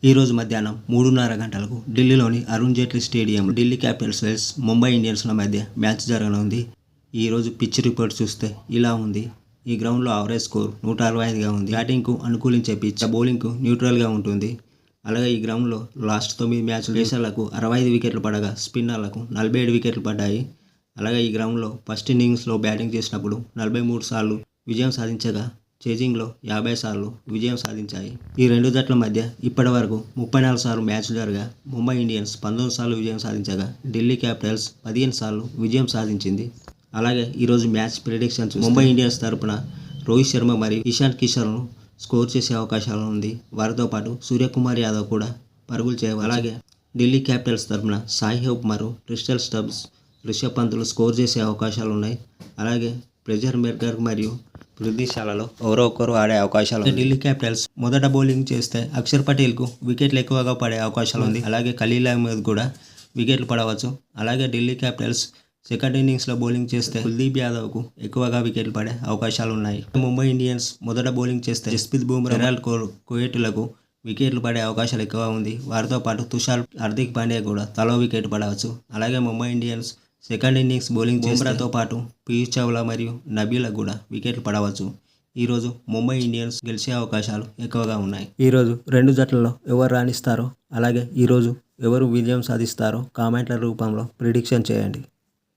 ఈరోజు మధ్యాహ్నం 3:30 గంటలకు ఢిల్లీలోని Arun Jaitley stadium Delhi capitals versus Mumbai ఇండియన్స్ల మధ్య మ్యాచ్ జరగనుంది. ఈరోజు పిచ్ రిపోర్ట్ చూస్తే ఇలా ఉంది. ఈ గ్రౌండ్లో యావరేజ్ స్కోర్ 165గా ఉంది. బ్యాటింగ్కు అనుకూలించే పిచ్, బౌలింగ్కు న్యూట్రల్గా ఉంటుంది. అలాగే ఈ గ్రౌండ్లో లాస్ట్ 9 మ్యాచ్లు పేసర్లకు 65 వికెట్లు పడగా స్పిన్నర్లకు 47 వికెట్లు పడ్డాయి. అలాగే ఈ గ్రౌండ్లో ఫస్ట్ ఇన్నింగ్స్లో బ్యాటింగ్ చేసినప్పుడు 43 సార్లు విజయం సాధించగా చేజింగ్లో 50 సార్లు విజయం సాధించాయి. ఈ రెండు జట్ల మధ్య ఇప్పటి వరకు 34 సార్లు మ్యాచ్లు జరగా ముంబై ఇండియన్స్ 19 సార్లు విజయం సాధించగా ఢిల్లీ క్యాపిటల్స్ 15 సార్లు విజయం సాధించింది. అలాగే ఈరోజు మ్యాచ్ ప్రిడిక్షన్స్ ముంబై ఇండియన్స్ తరపున రోహిత్ శర్మ మరియు ఇషాన్ కిషన్ను స్కోర్ చేసే అవకాశాలు ఉంది. వారితో పాటు సూర్యకుమార్ యాదవ్ కూడా పరుగులు చేయవచ్చు. అలాగే ఢిల్లీ క్యాపిటల్స్ తరపున సాయి హోప్ మరియు క్రిస్టల్ స్టబ్స్, రిషబ్ పంతులు స్కోర్ చేసే అవకాశాలు ఉన్నాయి. అలాగే ప్రెజర్ మెర్గర్ మరియు పృథ్వీ షాలలో ఎవరో ఒకరు ఆడే అవకాశాలు. ఢిల్లీ క్యాపిటల్స్ మొదట బౌలింగ్ చేస్తే అక్షర్ పటేల్కు వికెట్లు ఎక్కువగా పడే అవకాశాలు ఉంది. అలాగే ఖలీల్ అహ్మద్ కూడా వికెట్లు పడవచ్చు. అలాగే ఢిల్లీ క్యాపిటల్స్ సెకండ్ ఇన్నింగ్స్లో బౌలింగ్ చేస్తే కుల్దీప్ యాదవ్కు ఎక్కువగా వికెట్లు పడే అవకాశాలు ఉన్నాయి. ముంబై ఇండియన్స్ మొదట బౌలింగ్ చేస్తే జస్ప్రీత్ బుమ్రా, విరాట్ కోహ్లీలకు వికెట్లు పడే అవకాశాలు ఎక్కువ ఉంది. వారితో పాటు తుషార్, హార్దిక్ పాండ్యా కూడా తలో వికెట్ పడవచ్చు. అలాగే Mumbai Indians second innings bowling బుమ్రాతో పాటు పీయూష్ చావ్లా మరియు నబీలకు కూడా వికెట్లు పడవచ్చు. ఈరోజు ముంబై ఇండియన్స్ గెలిచే అవకాశాలు ఎక్కువగా ఉన్నాయి. ఈరోజు రెండు జట్లలో ఎవరు రాణిస్తారో, అలాగే ఈరోజు ఎవరు విజయం సాధిస్తారో కామెంట్ల రూపంలో ప్రిడిక్షన్ చేయండి.